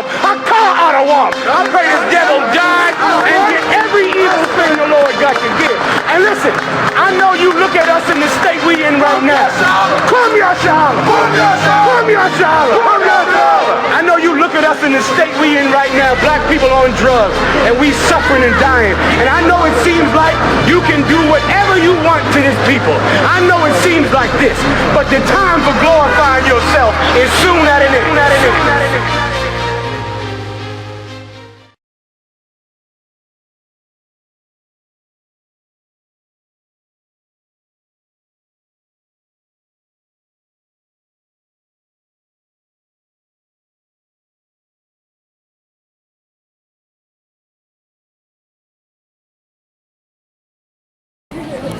I call out a warp. I pray this devil die and get every evil thing the Lord got to give. And listen, I know you look at us in the state we in right now. Come here, SHALAM. Come here, SHALAM. I know you look at us in the state we in right now. Black people on drugs, and we suffering and dying. And I know it seems like you can do whatever you want to this people. I know it seems like this, but the time for glorifying yourself is soon at an end.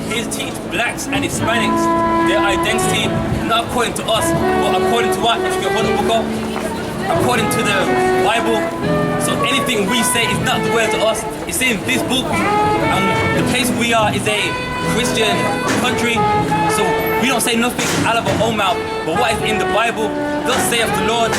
Is teach blacks and Hispanics their identity not according to us, but according to what? If you can hold the book up, according to the Bible. So anything we say is not the word to us. It's in this book, and the place we are is a Christian country. So we don't say nothing out of our own mouth, but what is in the Bible does say of the Lord.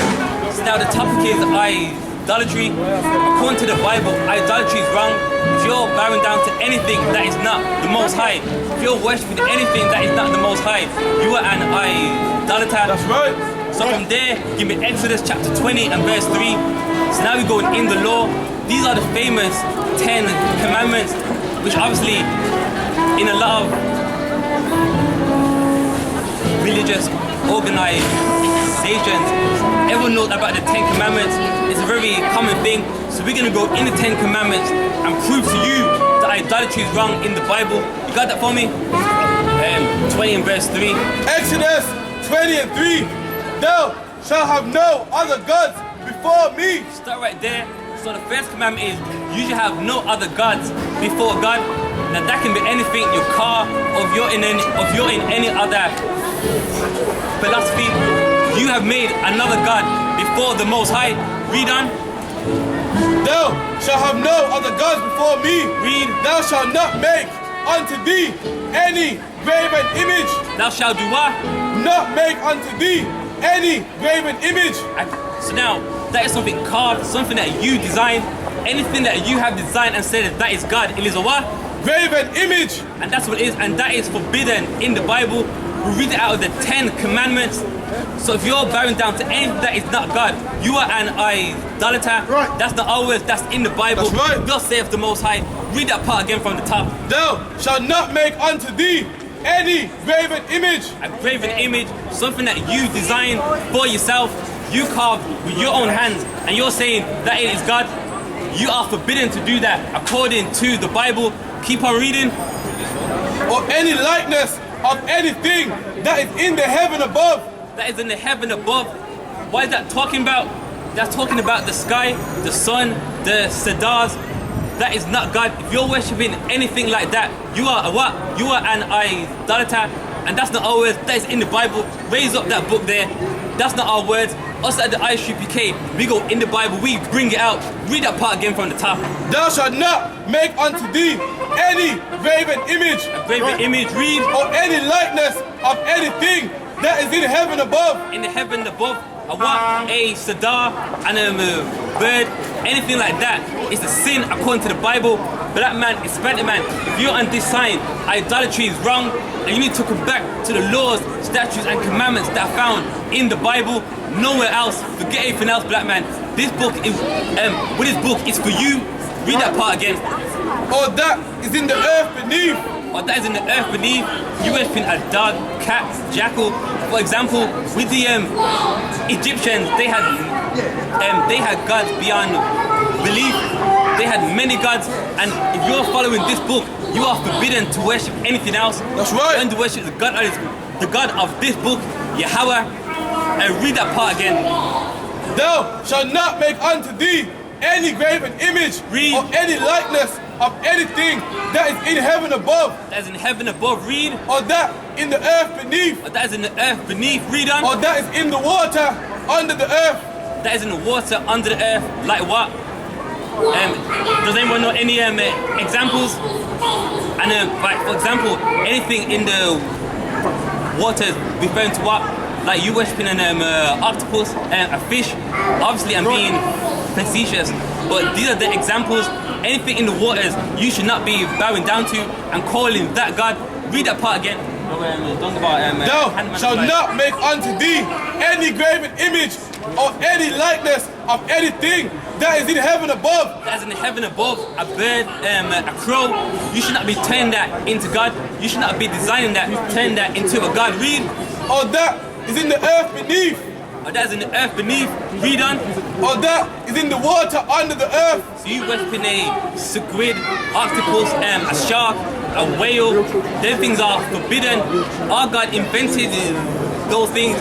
So now the topic is idolatry. According to the Bible, idolatry is wrong. If you're bowing down to anything that is not the Most High, if you're worshipping anything that is not the Most High, you are an idolater. That's right. So from there, give me Exodus chapter 20 and verse 3. So now we're going in the law. These are the famous 10 commandments, which obviously in a lot of religious organizations, everyone knows about the 10 commandments. It's a very common thing. So we're going to go in the 10 commandments and prove to you that idolatry is wrong in the Bible. You got that for me? 20 and verse 3. Exodus 20 and 3. Thou shalt have no other gods before me. Start right there. So the first commandment is you should have no other gods before God. Now that can be anything, your car, or if you're in any other philosophy. You have made another God before the Most High. Read on. Thou shalt have no other gods before me. Read. Thou shalt not make unto thee any graven image. Thou shalt do what? Not make unto thee any graven image. So now, that is something carved, something that you designed. Anything that you have designed and said that is God, it is a what? Graven image. And that's what it is, and that is forbidden in the Bible. We read it out of the 10 commandments. So if you're bowing down to anything that is not God, you are an idolater. Right. That's not our words, that's in the Bible. That's right. Thus saith the Most High. Read that part again from the top. Thou shalt not make unto thee any graven image. A graven image, something that you designed for yourself, you carved with your own hands, and you're saying that it is God. You are forbidden to do that according to the Bible. Keep on reading. Or any likeness of anything that is in the heaven above. That is in the heaven above. What is that talking about? That's talking about the sky, the sun, the stars. That is not God. If you're worshipping anything like that, you are a what? You are an idolater. And that's not our words, that is in the Bible. Raise up that book there. That's not our words. Us at the I.S.U.P.K, we go in the Bible, we bring it out. Read that part again from the top. Thou shalt not make unto thee any graven image. A graven image, read. Or any likeness of anything that is in heaven above. In the heaven above, a what? A cedar and a bird, anything like that is a sin according to the Bible. But that man, Hispanic man, if you're on this sign, idolatry is wrong, and you need to come back to the laws, statutes and commandments that are found in the Bible, nowhere else. Forget everything else, black man. This book is, with this book, it's for you. Read that part again. Or that is in the earth beneath. Or that is in the earth beneath. You worshipping a dog, cat, jackal. For example, with the Egyptians, they had gods beyond belief. They had many gods, and if you're following this book, you are forbidden to worship anything else. That's right. And to worship the God of this book, Yahweh. And read that part again. Thou shalt not make unto thee any graven image. Read. Or any likeness of anything that is in heaven above. That is in heaven above, read. Or that in the earth beneath. Or that is in the earth beneath, read on. Or that is in the water under the earth. That is in the water under the earth, like what? Does anyone know any examples? And like for example, anything in the water referring to what? Like you worshipping an octopus, a fish. Obviously, I'm being facetious, but these are the examples. Anything in the waters you should not be bowing down to and calling that God. Read that part again. Thou shalt not make unto thee any graven image or any likeness of anything that is in heaven above. That is in the heaven above, a bird, a crow. You should not be turning that into God. You should not be designing that, turn that into a God. Read. Or that is in the earth beneath. Or that is in the earth beneath. Read on. Or that is in the water under the earth. So you worshiping a squid, octopus, a shark, a whale. Those things are forbidden. Our God invented those things.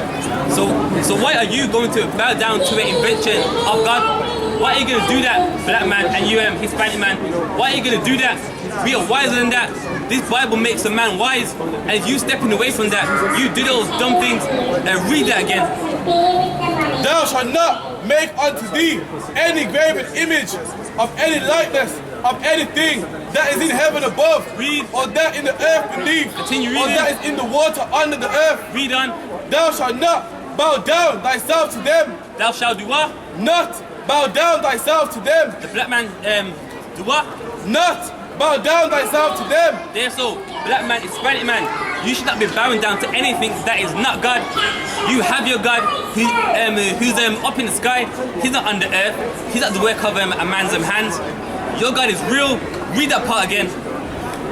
So why are you going to bow down to an invention of God? Why are you going to do that, black man, and you, Hispanic man? Why are you going to do that? We are wiser than that. This Bible makes a man wise, and you stepping away from that, you do those dumb things, and read that again. Thou shalt not make unto thee any graven image of any likeness of anything that is in heaven above, Read. Or that in the earth beneath, Continue reading. Or that is in the water under the earth. Read on. Thou shalt not bow down thyself to them. Thou shalt do what? Not bow down thyself to them. The black man, do what? Not bow down thyself to them. There, so black man, Hispanic man, you should not be bowing down to anything that is not God. You have your God who's up in the sky. He's not on the earth. He's not the work of a man's hands. Your God is real. Read that part again.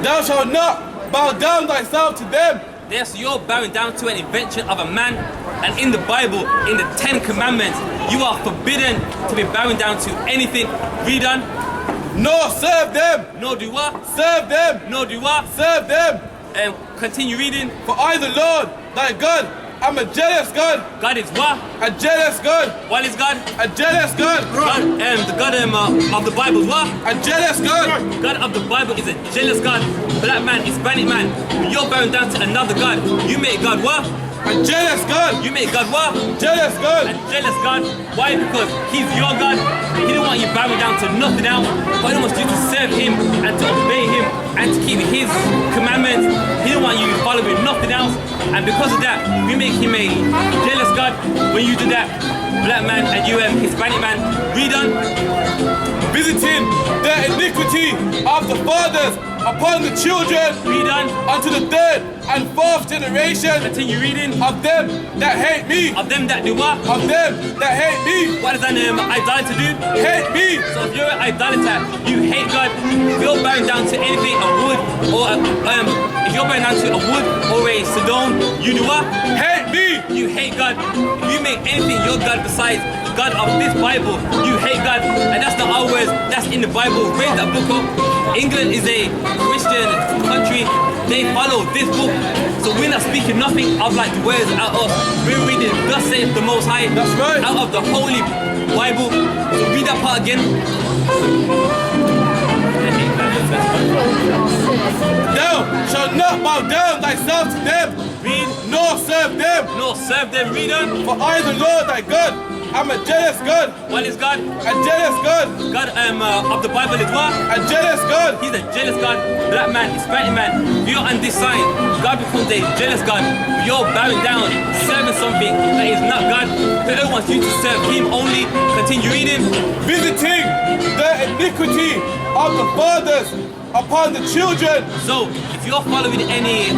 Thou shalt not bow down thyself to them. There, so you're bowing down to an invention of a man. And in the Bible, in the 10 Commandments, you are forbidden to be bowing down to anything. Read on. Nor serve them. No do what? Serve them. No do what? Serve them. And continue reading. For I, the Lord, thy God, am a jealous God. God is what? A jealous God. What is God? A jealous God. God, the God of the Bible is what? A jealous God. God of the Bible is a jealous God. Black man, Hispanic man, when you're bowing down to another God, you make God what? A jealous God. You make God what? Jealous God. A jealous God. Why? Because He's your God. He don't want you bowing down to nothing else, but He wants you to serve Him and to obey Him and to keep His commandments. He don't want you following nothing else, and because of that, we make Him a jealous God. When you do that, black man and you, Hispanic man, read on. Visiting the iniquity of the fathers upon the children, Read on. unto the third and fourth generation Continue reading. of them that hate me. Of them that do what? Of them that hate me. What does an idolater do? Hate me. So if you're an idolater, you hate God. If you're bowing down to anything, a wood, or if you're bowing down to a wood or a stone, you do what? Hate me. You hate God. If you make anything your God besides the God of this Bible, you hate God. And that's not our words, that's in the Bible. Read that book up. England is a Christian country. They follow this book. So we're not speaking nothing of like the words out of. We're reading thus saith the Most High. That's right. Out of the Holy Bible. So read that part again. Thou shalt not bow down thyself to them, Read. nor serve them. No, serve them. Read on. For I, the Lord thy God, am a jealous God. What is God? A jealous God. God of the Bible is what? A jealous God. He's a jealous God. Black man, Hispanic man. If you're on this side, God becomes a jealous God. You're bowing down, serving something that is not God. Whoever wants you to serve Him only. Continue reading. Visiting the iniquity of the fathers upon the children. So, if you're following any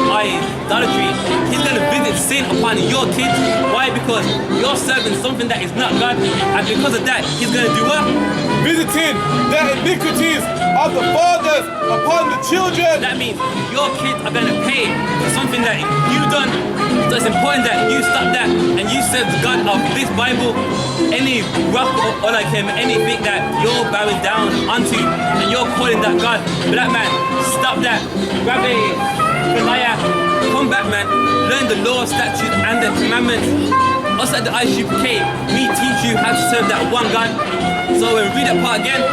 idolatry, He's going to visit sin upon your kids. Why? Because you're serving something that is not God, and because of that, He's going to do what? Visiting the iniquities of the fathers upon the children. That means your kids are going to pay for something that you've done. So it's important that you stop that and you serve the God of this Bible. Any rock or like anything that you're bowing down onto and you're calling that God. Black man, stop that. Grab a Goliath. Come back, man. Learn the law, statutes, and the commandments. Us at the I.S.U.P.K, we teach you how to serve that one God. So read that part again.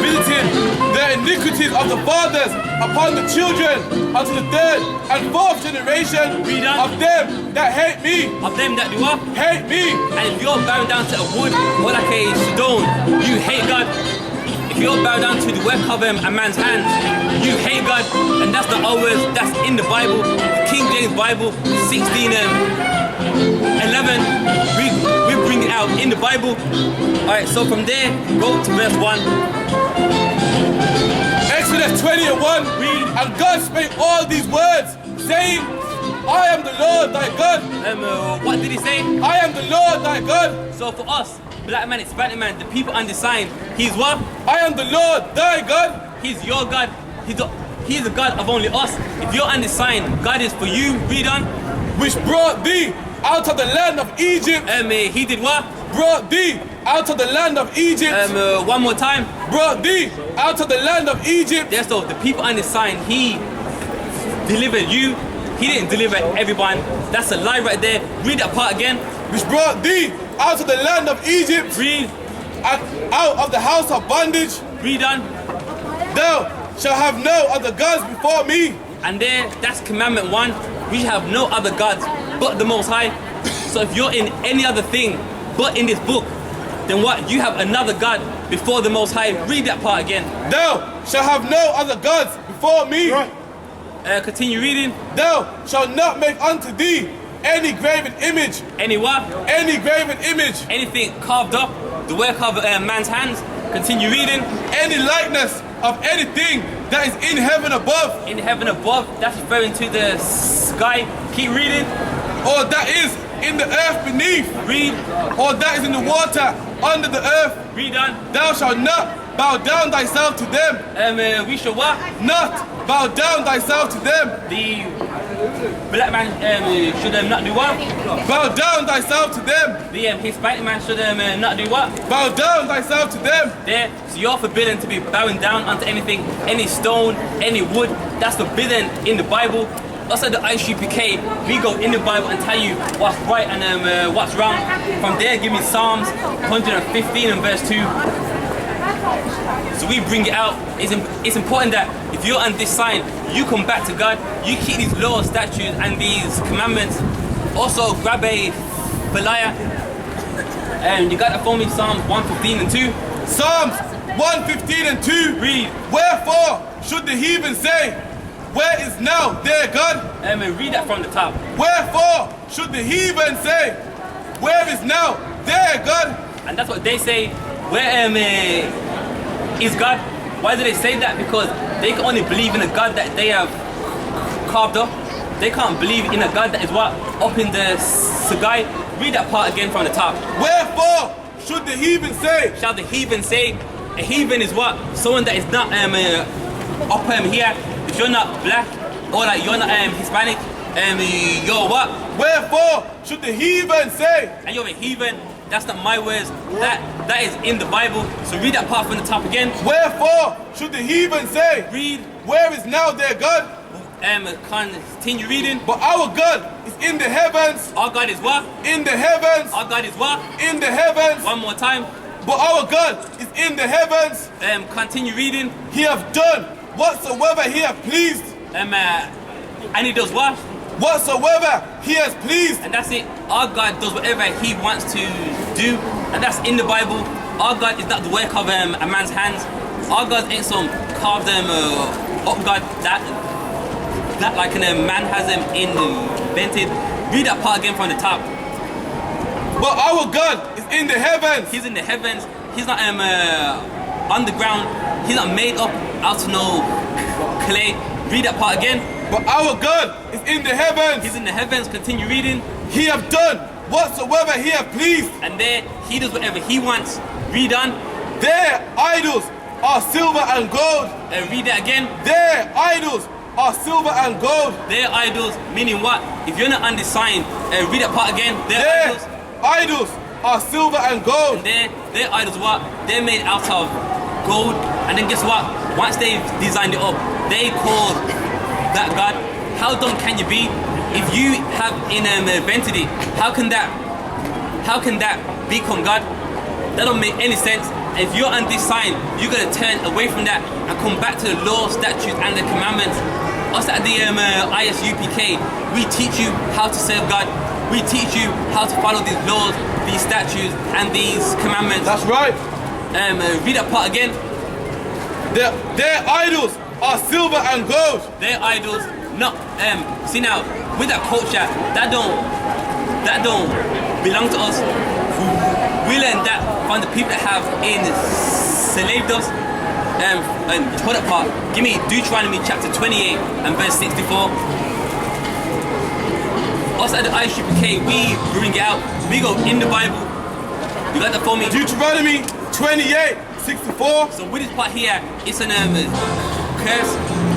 Visiting the iniquities of the fathers upon the children unto the third and fourth generation Read on. of them that hate me. Of them that do what? Hate me. And if you're bowing down to a wood or like a stone, you hate God. If you're bowing down to the work of a man's hands, you hate God. And that's not our words, that's in the Bible. The King James Bible, 16:11. We bring out in the Bible. Alright, so from there, go to verse 1. Exodus 20:1. Read. And God spake all these words, saying, I am the Lord thy God. What did he say? I am the Lord thy God. So for us, black man, Hispanic man, the people undefined, he's what? I am the Lord thy God. He's your God. He's the God of only us. If you're undefined, God is for you. Read on. Which brought thee out of the land of Egypt. He did what? Brought thee out of the land of Egypt. One more time. Brought thee out of the land of Egypt. Yes, so the people undefined, he delivered you. He didn't deliver everyone. That's a lie right there. Read that part again. Which brought thee out of the land of Egypt. Read. And out of the house of bondage. Read on. Thou shalt have no other gods before me. And there, that's commandment 1. We shall have no other gods but the Most High. So if you're in any other thing but in this book, then what? You have another God before the Most High. Read that part again. Thou shalt have no other gods before me. Right. Continue reading. Thou shalt not make unto thee any graven image. Any what? Any graven image. Anything carved up, the work of man's hands. Continue reading. Any likeness of anything that is in heaven above. In heaven above, that's referring to the sky. Keep reading. Or that is in the earth beneath. Read. Or that is in the water under the earth. Read on. Thou shalt not bow down thyself to them. We shall what? Not bow down thyself to them. The black man should not do what? Bow down thyself to them. The Hispanic man should not do what? Bow down thyself to them. There, so you're forbidden to be bowing down unto anything, any stone, any wood. That's forbidden in the Bible. Us at the I.S.U.P.K, we go in the Bible and tell you what's right and what's wrong. From there, give me Psalms 115 and verse 2. So we bring it out. It's important that if you're on this sign, you come back to God, you keep these laws, statutes, and these commandments. Also, grab a Belial, and you got to phone me Psalms 115 and 2. Psalms 115 and 2. Read. Wherefore should the heathen say, where is now their God? Read that from the top. Wherefore should the heathen say, where is now their God? And that's what they say. Where is God? Why do they say that? Because they can only believe in a God that they have carved up. They can't believe in a God that is what? Up in the sky. Read that part again from the top. Wherefore should the heathen say? Shall the heathen say? A heathen is what? Someone that is not up here. If you're not black or like you're not Hispanic, you're what? Wherefore should the heathen say? And you're a heathen. That's not my words. That is in the Bible. So read that part from the top again. Wherefore should the heathen say? Read. Where is now their God? Continue reading. But our God is in the heavens. Our God is what? In the heavens. Our God is what? In the heavens. One more time. But our God is in the heavens. Continue reading. He hath done whatsoever he hath pleased. And he does what? Whatsoever he has pleased. And that's it. Our God does whatever he wants to do. And that's in the Bible. Our God is not the work of a man's hands. Our God ain't some carved up God that like a man has invented. Read that part again from the top. But our God is in the heavens. He's in the heavens. He's not underground. He's not made up out of no clay. Read that part again. But our God is in the heavens. He's in the heavens. Continue reading. He hath done whatsoever he hath pleased. And there, he does whatever he wants. Read on. Their idols are silver and gold. Read that again. Their idols are silver and gold. Their idols, meaning what? If you're not undefined, read that part again. Their idols are silver and gold. And their idols what? They're made out of gold. And then guess what? Once they've designed it up, they call that God. How dumb can you be? If you have invented it, how can that become God? That don't make any sense. If you're undefined, you're gonna turn away from that and come back to the law, statutes, and the commandments. Us at the I.S.U.P.K, we teach you how to serve God. We teach you how to follow these laws, these statutes, and these commandments. That's right. Read that part again. Their idols are silver and gold. Their idols, not see now with that culture that don't belong to us. from the people that have enslaved us. Hold up, part. Give me Deuteronomy chapter 28 and verse 64. Us at the I.S.U.P.K, we bring it out. We go in the Bible. You got that for me? Deuteronomy 28, 64. So with this part here, it's an curse.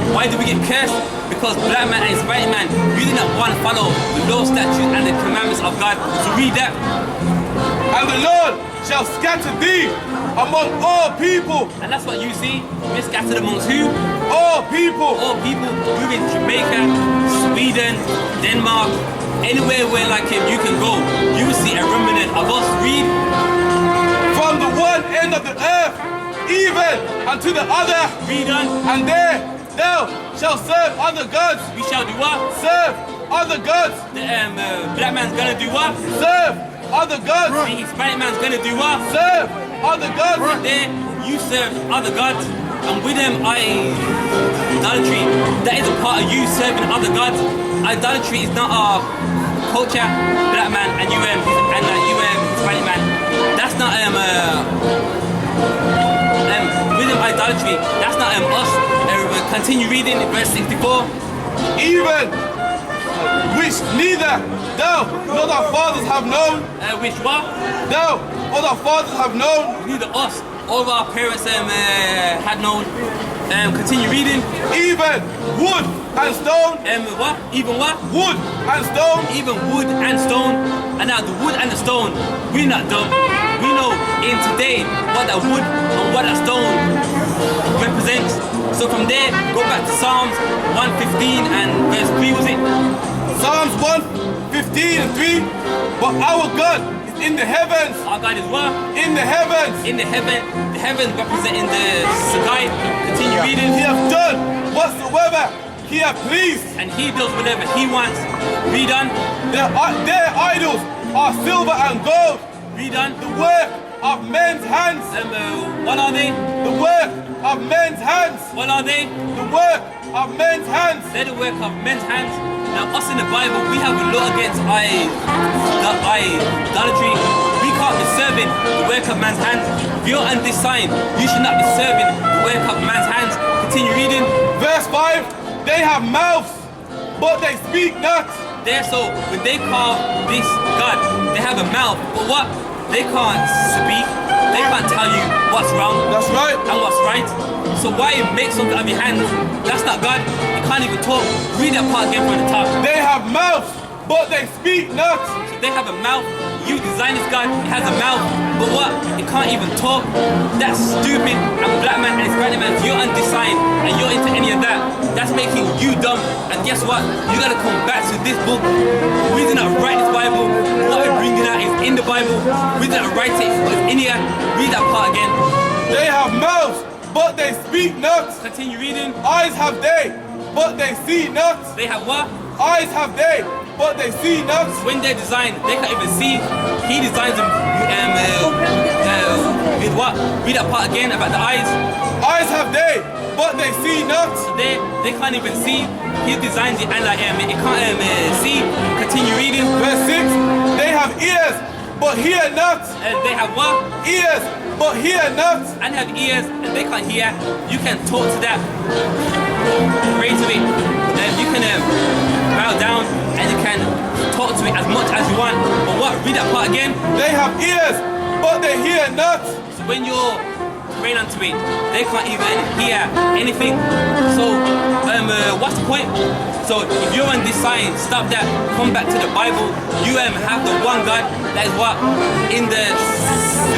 Why do we get cursed? Because black man and Hispanic man, we did not want to follow the law, statutes, and the commandments of God. So read that. And the Lord shall scatter thee among all people. And that's what you see. We're scattered amongst who? All people. All people. We're in Jamaica, Sweden, Denmark, anywhere where like him you can go. You will see a remnant of us. Read. From the one end of the earth, even unto the other. Read on. And there thou shalt serve other gods. We shall do what? Serve other gods. The black man's gonna do what? Serve other gods. The Hispanic man's gonna do what? Serve other gods. There you serve other gods, and with them idolatry, that is a part of you serving other gods. Idolatry is not our culture, black man and you Hispanic man. That's not with them idolatry. That's not us. Continue reading verse 64. Even which neither thou nor thy fathers have known. Which what? Thou or thy fathers have known. Neither us or our parents had known. Continue reading. Even wood and stone. What? Even what? Wood and stone. Even wood and stone. And now the wood and the stone, we're not dumb. We know in today what that wood and what that stone represents. So from there, go back to Psalms 115 and verse 3, was it? Psalms 115 and 3. But our God is in the heavens. Our God is what? In the heavens. In the heavens representing the sky. Continue reading. He hath done whatsoever he hath pleased. And he does whatever he wants. Read on. Their idols are silver and gold. Read on. The work of men's hands. What are they? The work of men's hands. What are they? The work of men's hands. They're the work of men's hands. Now us in the Bible, we have a law against idolatry. We can't be serving the work of man's hands. If you're on this sign, you should not be serving the work of man's hands. Continue reading. Verse 5. They have mouths, but they speak not. There, so when they call this God, they have a mouth, but what? They can't speak. They can't tell you what's wrong. That's right. And what's right. So why make something of your hands? That's not God. You can't even talk. Read that part again from the top. They have mouths, but they speak not. So they have a mouth. You design this God, he has a mouth, but what? He can't even talk. That's stupid. And black man and Hispanic man, if you're undesigned and you're into any of that, that's making you dumb. And guess what? You gotta come back to this book. We did not write this Bible. What we're bringing out is in the Bible. We did not write it, but it's in here. Read that part again. They have mouths, but they speak not. Continue reading. Eyes have they, but they see not. They have what? Eyes have they, but they see not. When they're designed, they can't even see. He designs them with what? Read that part again about the eyes. Eyes have they, but they see not. So they can't even see. He designs it and like it can't see. Continue reading. Verse 6. They have ears, but hear not. They have what? Ears, but hear not. And have ears and they can't hear. You can talk to that. Pray to it. You can bow down and you can talk to it as much as you want. But what? Read that part again. They have ears, but they hear not. So when you're praying unto it, they can't even hear anything. So what's the point? So if you're on this sign, stop that. Come back to the Bible. You have the one God that is what? In the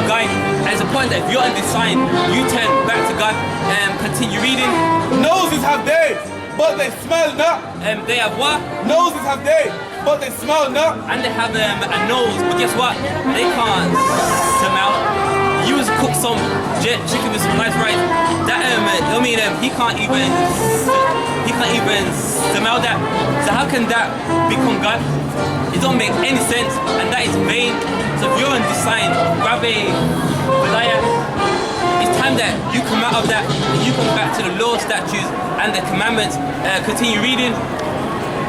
sky. And it's a point that if you're on this sign, you turn back to God and continue reading. Noses have they, but they smell not. They have what? Noses have they, but they smell not. And they have a nose, but guess what? They can't smell. You was cook some chicken with some nice rice. That he can't even smell that. So how can that become God? It don't make any sense, and that is vain. So if you're on this sign, grab a Goliath. It's time that you come out of that and you come back to the law, statutes, and the commandments. Continue reading.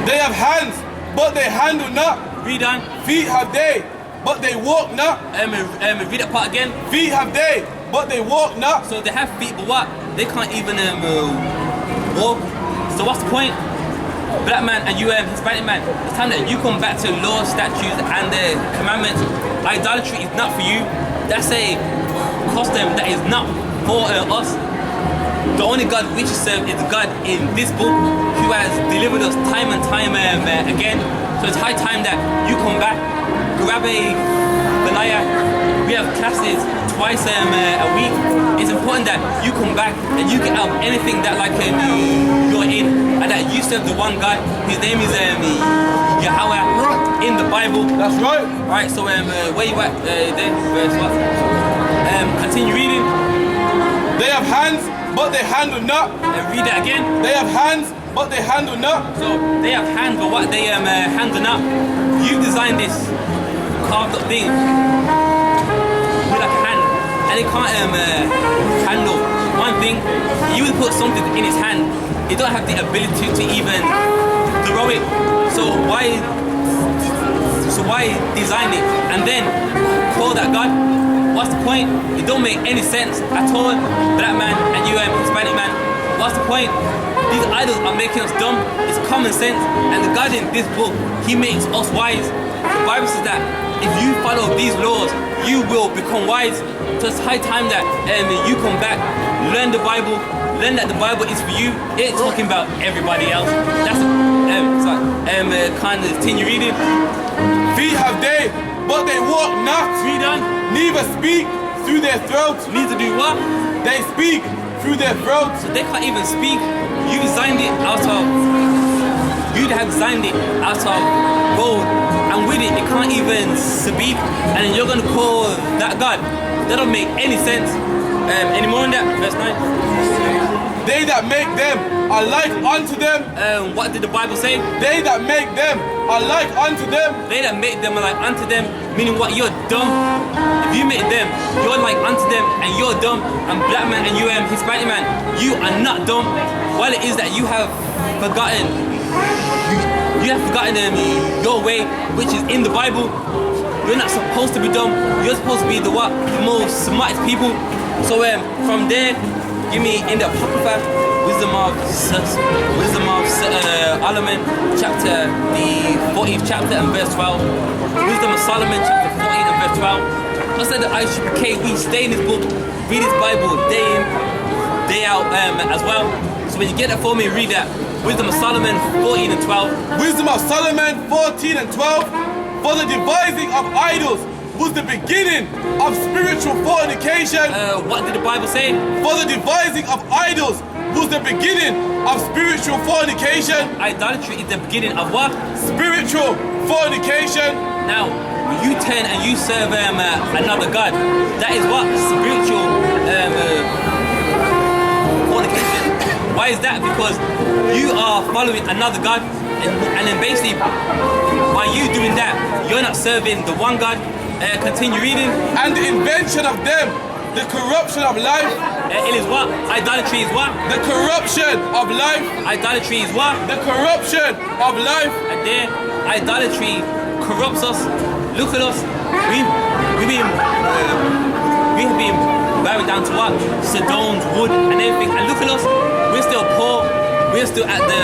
They have hands, but they handle not. Read on. Feet have they, but they walk not. Read that part again. Feet have they, but they walk not. So they have feet, but what? They can't even walk. So what's the point? Black man and you Hispanic man, it's time that you come back to law, statutes and the commandments. Idolatry is not for you. That's a custom that is not for us. The only God which is served is God in this book who has delivered us time and time again. So it's high time that you come back, grab a Belaya. We have classes twice a week. It's important that you come back and you get out anything that you're in and that you serve the one God. His name is Yahweh in the Bible. That's right. Alright, so where you at there? Verse what? Continue reading. They have hands, but they handle not. Read that again. They have hands, but they handle not. So they have hands, but what they handle not. You designed this carved up thing with a hand, and it can't handle one thing. You would put something in its hand, it don't have the ability to even throw it. So why design it and then call that God? What's the point? It don't make any sense at all. Black man and you Hispanic man, what's the point? These idols are making us dumb. It's common sense, and the God in this book, he makes us wise. The Bible says that if you follow these laws, you will become wise. So it's high time that you come back, learn the Bible, learn that the Bible is for you. It's talking about everybody else. That's kind of continue reading. Feet have they, but they walk not. Read on. Neither speak through their throats. Need to do what? They speak through their throats. So they can't even speak. You designed it out of. You'd have designed it out of gold, and with it, it can't even speak. And you're gonna call that God? That don't make any sense. Any more on that? Verse 9. They that make them are like unto them. What did the Bible say? They that make them are like unto them. They that make them are like unto them, meaning what? You're dumb. If you make them, you're like unto them, and you're dumb. And black man and you Hispanic man, you are not dumb. While it is that you have forgotten, you have forgotten your way, which is in the Bible. You're not supposed to be dumb. You're supposed to be the what? The most smartest people. So from there, give me in the Apocrypha, Wisdom of Solomon, chapter the 14th chapter and verse 12. Wisdom of Solomon, chapter 14 and verse 12. I said the I.S.U.P.K, we stay in this book, read this Bible day in, day out as well. So when you get that for me, read that. Wisdom of Solomon 14 and 12. Wisdom of Solomon 14 and 12. For the devising of idols was the beginning of spiritual fornication. What did the Bible say? For the devising of idols was the beginning of spiritual fornication. Idolatry is the beginning of what? Spiritual fornication. Now, when you turn and you serve another God, that is what? Spiritual fornication. Why is that? Because you are following another God, and then basically, by you doing that, you're not serving the one God. Continue reading. And the invention of them, the corruption of life. It is what? Idolatry is what? The corruption of life. Idolatry is what? The corruption of life. And there, idolatry corrupts us. Look at us. We have been bowing down to what? Stones, wood, and everything. And look at us. We're still poor. We're still at the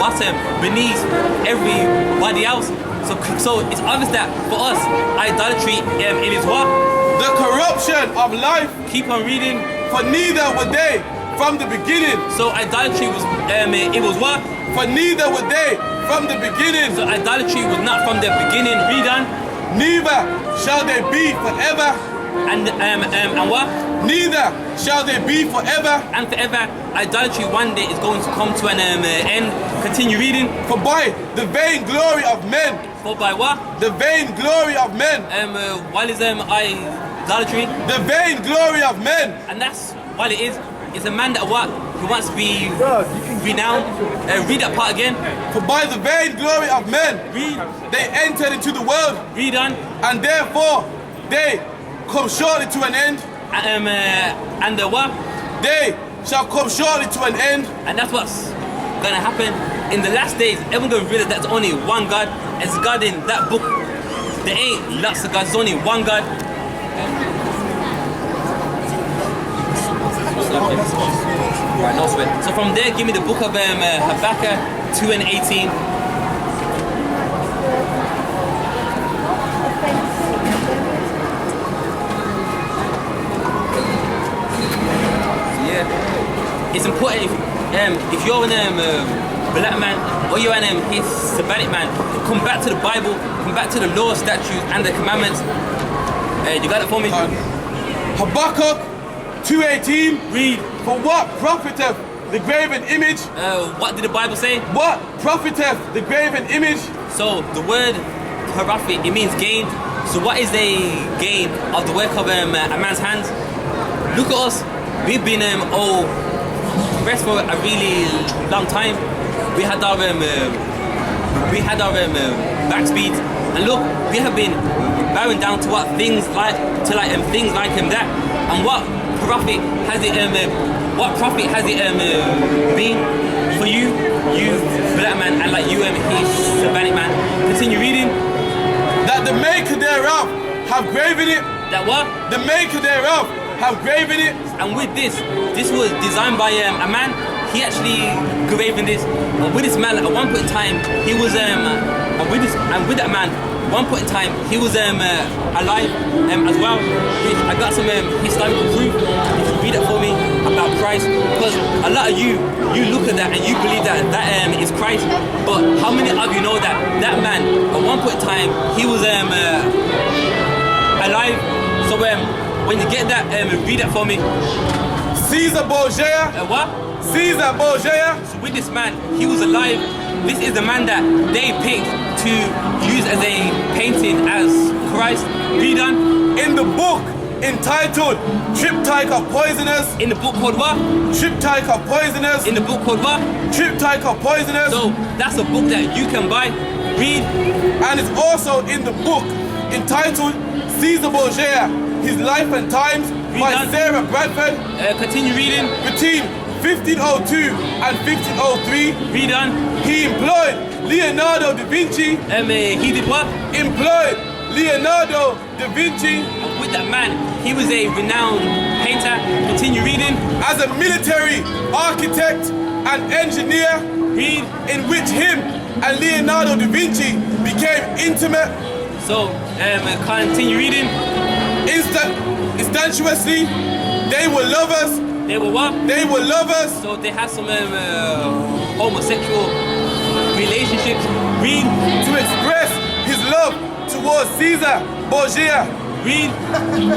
bottom, beneath everybody else. So it's obvious that for us, idolatry, it is what? The corruption of life. Keep on reading. For neither were they from the beginning. So idolatry was, it was what? For neither were they from the beginning. So idolatry was not from the beginning. Read on. Neither shall they be forever. And what? Neither shall they be forever. And forever. Idolatry one day is going to come to an end. Continue reading. For by the vain glory of men. For by what? The vain glory of men. What is idolatry? The vain glory of men. And that's what it is. It's a man that what? He wants to be renowned. Read that part again. For by the vain glory of men. Read. They entered into the world. Read on. And therefore they come shortly to an end. And the what? They shall come shortly to an end. And that's what's gonna happen in the last days. Everyone's gonna realize that's only one God. It's God in that book There ain't lots of gods, there's only one God. Right, no sweat. So from there, give me the book of Habakkuk 2 and 18. Yeah, it's important if you're an black man or you're an Hispanic man, come back to the Bible, come back to the law, statutes, and the commandments. You got it for me? Habakkuk 2:18. Read. For what profiteth the graven image? What did the Bible say? What profiteth the graven image? So the word profit, it means gain. So what is the gain of the work of a man's hands? Look at us. We've been oppressed for a really long time. We had our backspeed, and look, we have been bowing down to what things like things like that. And what profit has it been for you black man, and like you Hispanic man? Continue reading. That the maker thereof have graven it. That what? The maker thereof have graven it. And with this was designed by a man. He actually graven this. And with this man, at one point in time, he was with that man, one point in time, he was alive as well. I got some historical proof. If you read it for me about Christ, because a lot of you look at that and you believe that is Christ. But how many of you know that man at one point in time he was alive? So when you get that, read it for me. Cesare Borgia. What? Cesare Borgia. So with this man, he was alive. This is the man that they picked to use as a painting as Christ. Read on. In the book entitled Triptych of Poisoners. In the book called what? Triptych of Poisoners. In the book called what? Triptych of Poisoners. So that's a book that you can buy. Read. And it's also in the book entitled Cesare Borgia, His Life and Times, by Sarah Bradford. Continue reading. Between 1502 and 1503. Read on. He employed Leonardo da Vinci. He did what? Employed Leonardo da Vinci. And with that man, he was a renowned painter. Continue reading. As a military architect and engineer. Read. In which him and Leonardo da Vinci became intimate. So, continue reading. Instantaneously, they were lovers. They were what? They were lovers. So they had some homosexual relationships. Read. To express his love towards Cesare Borgia. Read.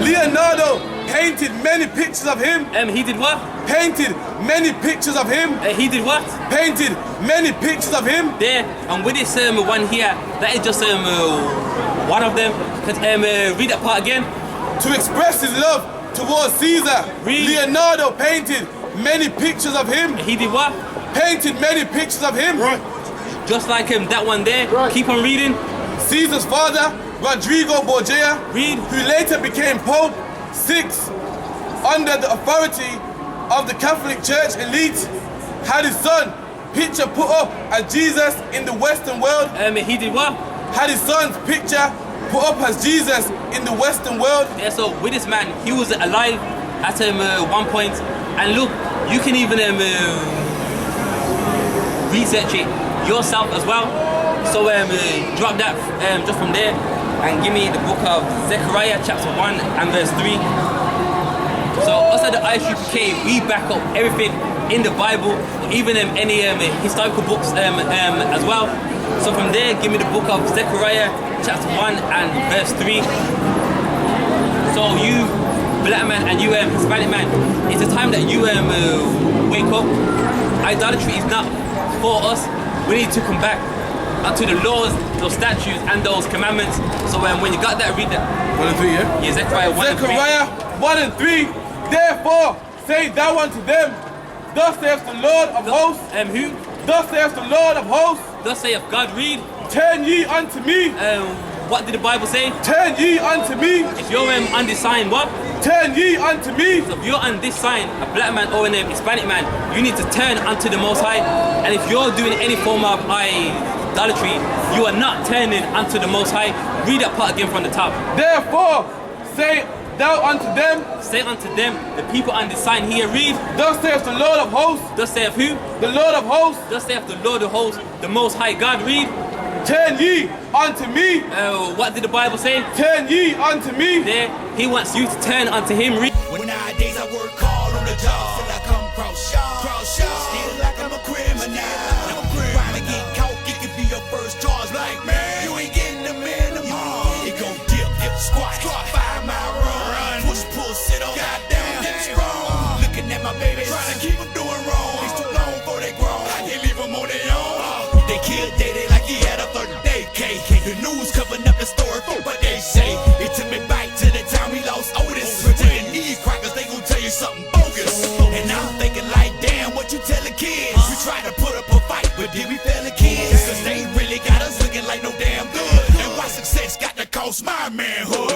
Leonardo painted many pictures of him. He did what? Painted many pictures of him. He did what? Painted many pictures of him. There. And with this one here, that is just one of them. Read that part again. To express his love towards Caesar. Read. Leonardo painted many pictures of him. He did what? Painted many pictures of him. Right. Just like that one there. Right. Keep on reading. Caesar's father, Rodrigo Borgia, Read. who later became Pope VI under the authority of the Catholic Church elite, had his son picture put up as Jesus in the Western world. He did what? Had his son's picture put up as Jesus in the Western world. Yeah, so with this man, he was alive at one point. And look, you can even research it yourself as well. So drop that just from there and give me the book of Zechariah chapter 1 and verse 3. So us at the I.S.U.P.K, we back up everything in the Bible, even any historical books as well. So from there, give me the book of Zechariah chapter 1 and verse 3. So you black man and you Hispanic man, it's a time that you wake up. Idolatry is not for us. We need to come back unto the laws, those statutes and those commandments. So when you got that, read that. 1 and 3, yeah? Yeah, Zechariah 1 Zechariah 1 and 3. Therefore, say thou unto them, thus saith the Lord of hosts. Who? Thus saith the Lord of hosts. Thus saith God, read. Turn ye unto me. What did the Bible say? Turn ye unto me. If you're on this sign, what? Turn ye unto me. So if you're on this sign, a black man or a Hispanic man, you need to turn unto the Most High. And if you're doing any form of idolatry, you are not turning unto the Most High. Read that part again from the top. Therefore, say thou unto them, Say unto them, the people on the sign here, read. thus saith the Lord of hosts, Thus saith who? the Lord of hosts, Thus saith the Lord of hosts, the Most High God, read. turn ye unto me, What did the Bible say? turn ye unto me. There, he wants you to turn unto him, read. When nowadays I work hard on the job, till I come cross y'all, still like I'm a criminal. Crime and get caught, it could be your first charge. Like, man, you ain't getting the minimum. It go dip, squat, 5 mile run, push, pull, sit on, goddamn, get strong. Looking at my baby, trying to keep them doing wrong. It's too long before they grow, I can't leave them on their own. They killed Day like he had a 30-day cake. The news covering up the story, but they say it took me back to the time we lost Otis. Taking these crackers, they gon' tell you something bogus. And I'm thinking like, damn, what you telling kids? We tried to put up a fight, but did we fail the kids? Cause they really got us looking like no damn good. And why success got to cost my manhood?